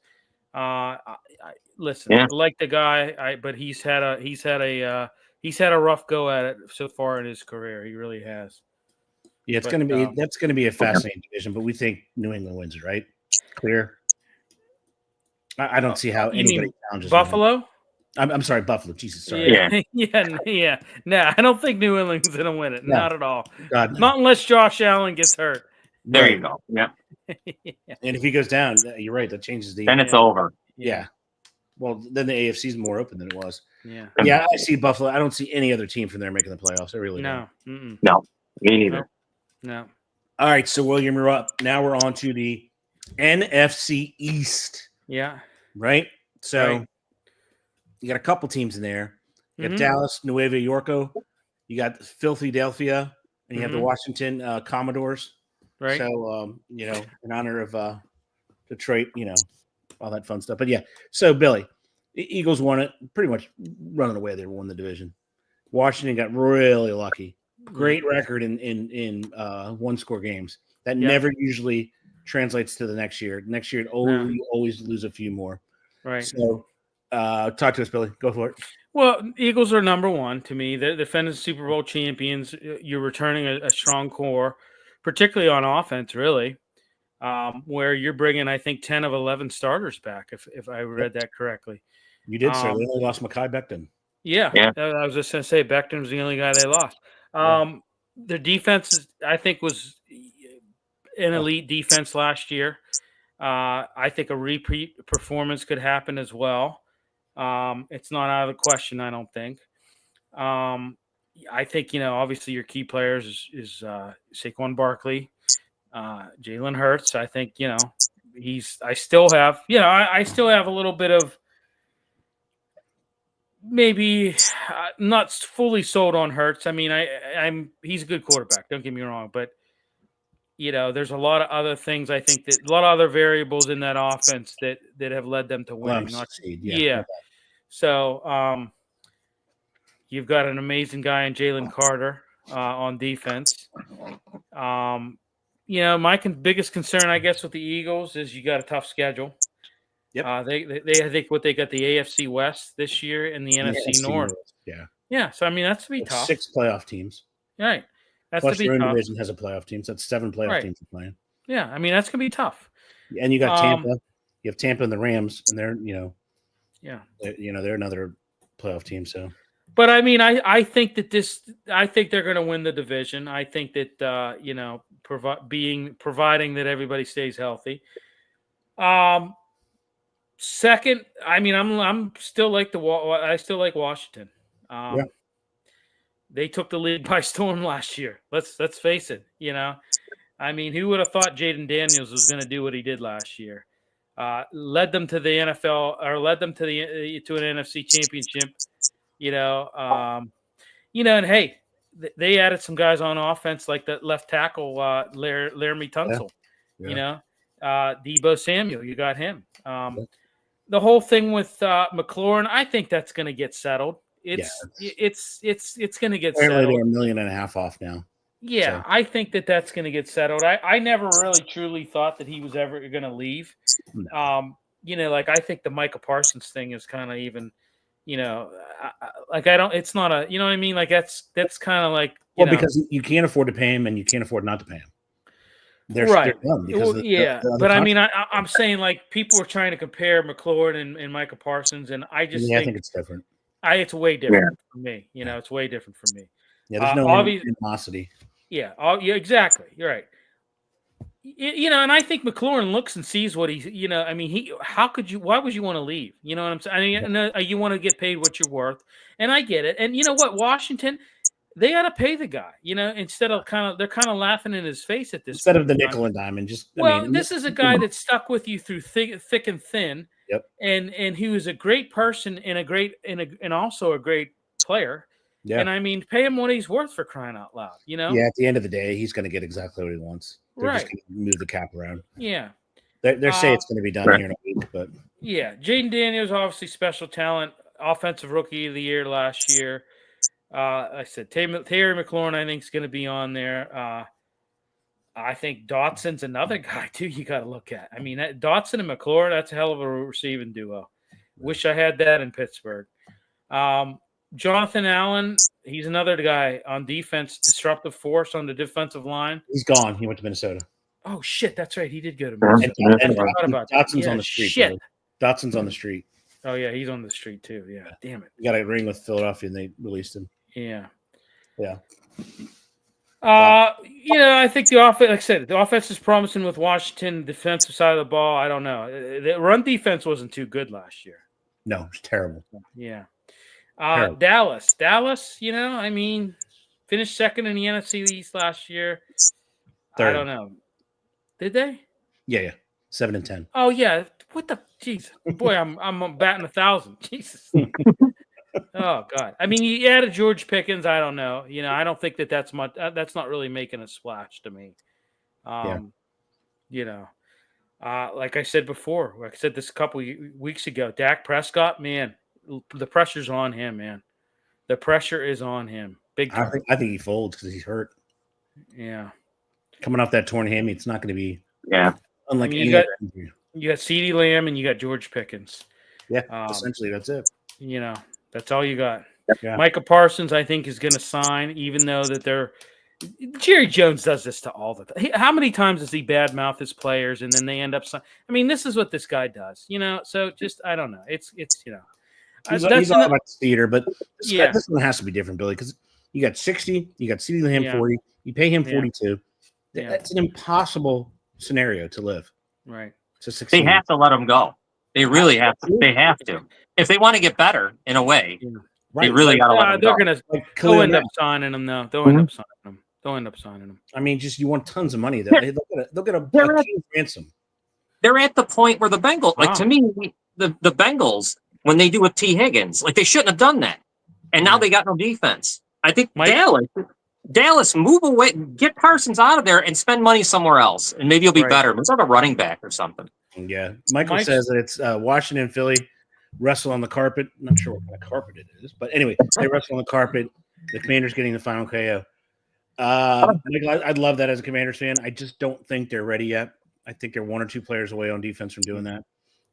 Listen, I like the guy, but he's had a rough go at it so far in his career. He really has. Yeah, that's going to be a fascinating division, but we think New England wins it, right? Clear. I don't see how anybody challenges Buffalo. I'm sorry, Buffalo. Jesus, sorry. Yeah. No, I don't think New England's going to win it. No. Not at all. God, no. Not unless Josh Allen gets hurt. There you go. Yeah. And if he goes down, you're right. That changes the. Then it's over. Yeah. Well, then the AFC is more open than it was. Yeah. Yeah, I see Buffalo. I don't see any other team from there making the playoffs. I really don't. No, me neither. No. All right, so William, you're up. Now we're on to the NFC East. Yeah. Right? So you got a couple teams in there. You got Dallas, Nueva Yorko. You got Philadelphia, and you have the Washington Commodores. Right. So, in honor of Detroit, all that fun stuff. But yeah, so Billy, the Eagles won it pretty much running away. They won the division. Washington got really lucky. Great record in one-score games. That never usually translates to the next year. Next year, always lose a few more. Right. So, talk to us, Billy. Go for it. Well, Eagles are number one to me. They're defending Super Bowl champions. You're returning a strong core, particularly on offense, really, where you're bringing, I think, 10 of 11 starters back, if I read that correctly. You did, sir. They only lost Mekhi Becton. Yeah. I was just going to say Becton was the only guy they lost. Their defense, I think, was an elite defense last year. I think a repeat performance could happen as well. It's not out of the question, I don't think. I think, obviously your key players is Saquon Barkley, Jalen Hurts. I think, I still have a little bit of maybe not fully sold on Hurts. I mean, he's a good quarterback. Don't get me wrong, but there's a lot of other things. I think that a lot of other variables in that offense that have led them to winning. So you've got an amazing guy in Jalen Carter on defense. My biggest concern, I guess, with the Eagles is you got a tough schedule. Yep. They I think they got the AFC West this year and the NFC North. Yeah. So I mean, that's to be tough. 6 playoff teams. Right. That's Plus, to be your own tough. division has a playoff team, so that's 7 playoff teams are playing. Yeah, I mean that's gonna be tough. And you got Tampa. You have Tampa and the Rams, and they're they're another playoff team. So, but I mean, I think that I think they're going to win the division. I think that providing that everybody stays healthy. Second, I mean, I'm still like I still like Washington. They took the league by storm last year. Let's face it. I mean, who would have thought Jaden Daniels was going to do what he did last year? Led them to the NFL, or led them to to an NFC championship. And hey, they added some guys on offense like that left tackle Laramie Tunsil. Yeah. Debo Samuel, you got him. The whole thing with McLaurin, I think that's going to get settled. It's going to get settled. They're $1.5 million off now. Yeah, so. I think that's going to get settled. I never really truly thought that he was ever going to leave. No. I think the Micah Parsons thing is kind of even, it's not a, you know what I mean? Like that's kind of like, because you can't afford to pay him and you can't afford not to pay him. They're done because but I mean, I'm saying like people are trying to compare McLaurin and Micah Parsons, and I just I think it's different. It's way different for me. It's way different for me. Yeah, there's no animosity. Yeah, exactly. You're right. And I think McLaurin looks and sees what he's. Why would you want to leave? You know what I'm saying? I mean, you want to get paid what you're worth, and I get it. And you know what, Washington. They got to pay the guy, instead of they're kind of laughing in his face at this. Instead of the nickel and dime, and just this is a guy that stuck with you through thick and thin. Yep. And he was a great person and also a great player. Yeah. And I mean, pay him what he's worth, for crying out loud. Yeah. At the end of the day, he's going to get exactly what he wants. They're just going to move the cap around. Yeah. They say it's going to be done here in a week, but yeah, Jaden Daniels obviously special talent, offensive rookie of the year last year. I said Terry McLaurin, I think, is going to be on there. I think Dotson's another guy, too, you got to look at. I mean, Dotson and McLaurin, that's a hell of a receiving duo. Wish I had that in Pittsburgh. Jonathan Allen, he's another guy on defense, disruptive force on the defensive line. He's gone. He went to Minnesota. Oh, shit, that's right. He did go to Minnesota. And Dotson's on the street. Shit. Dotson's on the street. Oh, yeah, he's on the street, too. Yeah, damn it. He got a ring with Philadelphia, and they released him. Yeah. Yeah. I think the offense, like I said, the offense is promising with Washington. Defensive side of the ball, I don't know. The run defense wasn't too good last year. No, it's terrible. Yeah. Terrible. Dallas, I mean, finished second in the NFC East last year. Third. I don't know. Did they? Yeah. 7-10. Oh yeah. What the jeez, boy, I'm batting 1,000. Jesus. Oh God! I mean, you added George Pickens. I don't know. I don't think that's much. That's not really making a splash to me. Like I said before, like I said this a couple weeks ago, Dak Prescott, man, the pressure's on him, man. The pressure is on him. Big time. I think he folds because he's hurt. Yeah. Coming off that torn hammy, it's not going to be. Yeah. Unlike you got CeeDee Lamb and you got George Pickens. Yeah. Essentially, that's it. That's all you got. Yeah. Micah Parsons, I think, is going to sign, even though that Jerry Jones does this to all the time. How many times does he badmouth his players and then they end up signing? I mean, this is what this guy does, So just, I don't know. It's He's all about the theater, but this one has to be different, Billy, because you got 60, you got CeeDee Lamb 40, you pay him 42. Yeah. That's an impossible scenario to live. Right. To succeed. They have to let him go. They really have to. They have to. If they want to get better, in a way, they really got to let him go. They'll end up signing him, though. They'll end up signing him. I mean, just you want tons of money, though. They'll get a huge ransom. They're at the point where the Bengals, to me, the Bengals, when they do with T. Higgins, they shouldn't have done that. And now they got no defense. I think Dallas, move away, get Parsons out of there and spend money somewhere else. And maybe you'll be better. Let's have a running back or something. Yeah. Michael says that it's Washington, Philly, wrestle on the carpet. I'm not sure what kind of carpet it is. But anyway, they wrestle on the carpet. The Commanders getting the final KO. I'd love that as a Commanders fan. I just don't think they're ready yet. I think they're one or two players away on defense from doing that.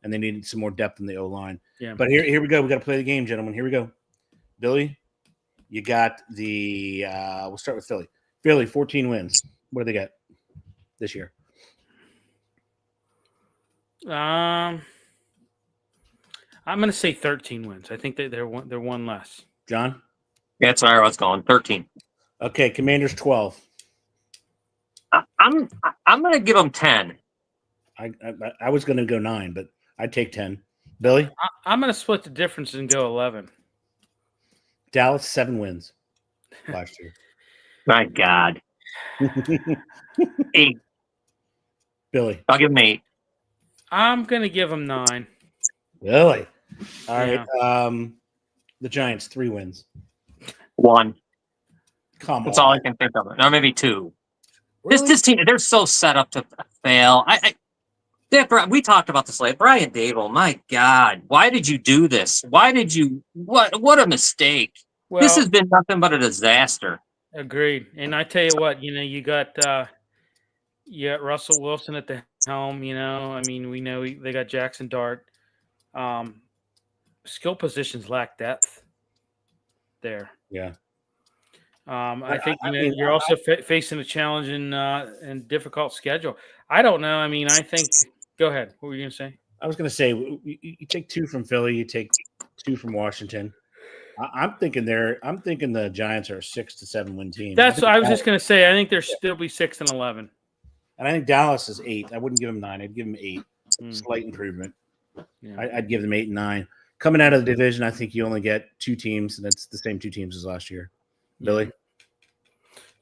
And they need some more depth in the O-line. Yeah. But here we go. We got to play the game, gentlemen. Here we go. Billy, you got the we'll start with Philly. Philly, 14 wins. What do they get this year? I'm going to say 13 wins. I think they're one less. John? Yeah, that's where I was going. 13. Okay, Commanders 12. I'm going to give them 10. I was going to go 9, but I'd take 10. Billy? I'm going to split the difference and go 11. Dallas 7 wins last year. My God. 8. Billy. I'll give him 8. I'm gonna give him 9. Billy. All Yeah. right. The Giants, 3 wins. 1. Come That's on. all I can think of. Or maybe 2. Really? This team, they're so set up to fail. We talked about this later. Brian Dable, my God, why did you do this? Why did you? What a mistake! Well, This has been nothing but a disaster. agreed. And I tell you what, you got Russell Wilson at the helm. I mean, we know they got Jackson Dart. Skill positions lack depth there. Yeah. I think you're also facing a challenging and difficult schedule. I don't know. I mean, I think. Go ahead. What were you going to say? I was going to say you take 2 from Philly, you take 2 from Washington. I'm thinking the Giants are a 6 to 7 win team. That's what I was just going to say. I think they'll be 6 and 11. And I think Dallas is 8. I wouldn't give them 9. I'd give them 8. Slight improvement. Yeah. I'd give them 8 and 9. Coming out of the division, I think you only get 2 teams, and it's the same 2 teams as last year. Billy?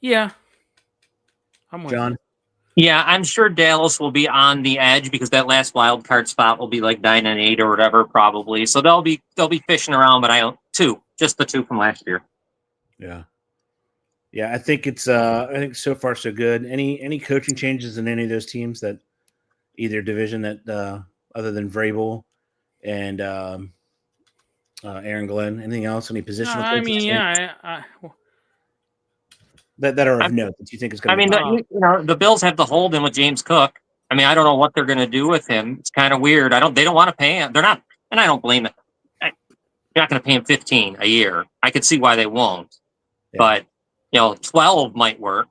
Yeah. I'm with John? Yeah, I'm sure Dallas will be on the edge because that last wild card spot will be like 9 and 8 or whatever, probably. So they'll be fishing around, but just the 2 from last year. Yeah. Yeah, I think it's I think so far so good. Any coaching changes in any of those teams that either division that other than Vrabel and Aaron Glenn, anything else? Any positional I coaches mean, yeah. that are of note that you think is going to I mean, the Bills have the hold in with James Cook. I mean, I don't know what they're going to do with him. It's kind of weird. They don't want to pay him. They're not, and I don't blame it. You're not going to pay him 15 a year. I could see why they won't, but 12 might work.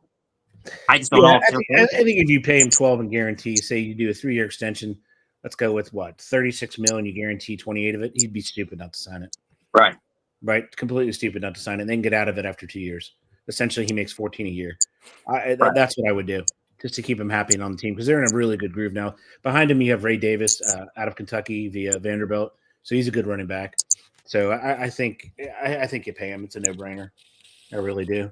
I just don't know. I think if you pay him 12 and guarantee, say you do a 3-year extension, let's go with what, 36 million, you guarantee 28 of it. He'd be stupid not to sign it. Right. Completely stupid not to sign it and then get out of it after 2 years. Essentially, he makes 14 a year. That's what I would do just to keep him happy and on the team because they're in a really good groove now. Behind him, you have Ray Davis out of Kentucky via Vanderbilt. So he's a good running back. So I think you pay him. It's a no-brainer. I really do.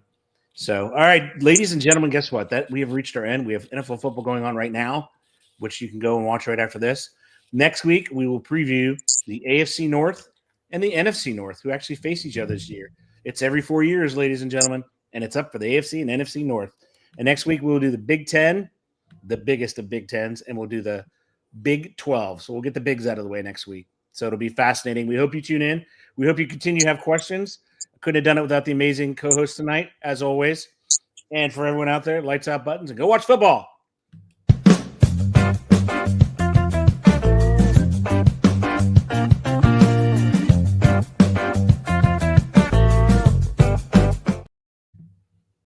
So, all right, ladies and gentlemen, guess what? We have reached our end. We have NFL football going on right now, which you can go and watch right after this. Next week, we will preview the AFC North and the NFC North, who actually face each other this year. It's every 4 years, ladies and gentlemen, and it's up for the AFC and NFC North. And next week, we'll do the Big Ten, the biggest of Big Tens, and we'll do the Big 12. So we'll get the bigs out of the way next week. So it'll be fascinating. We hope you tune in. We hope you continue to have questions. Couldn't have done it without the amazing co-host tonight, as always. And for everyone out there, lights out buttons and go watch football.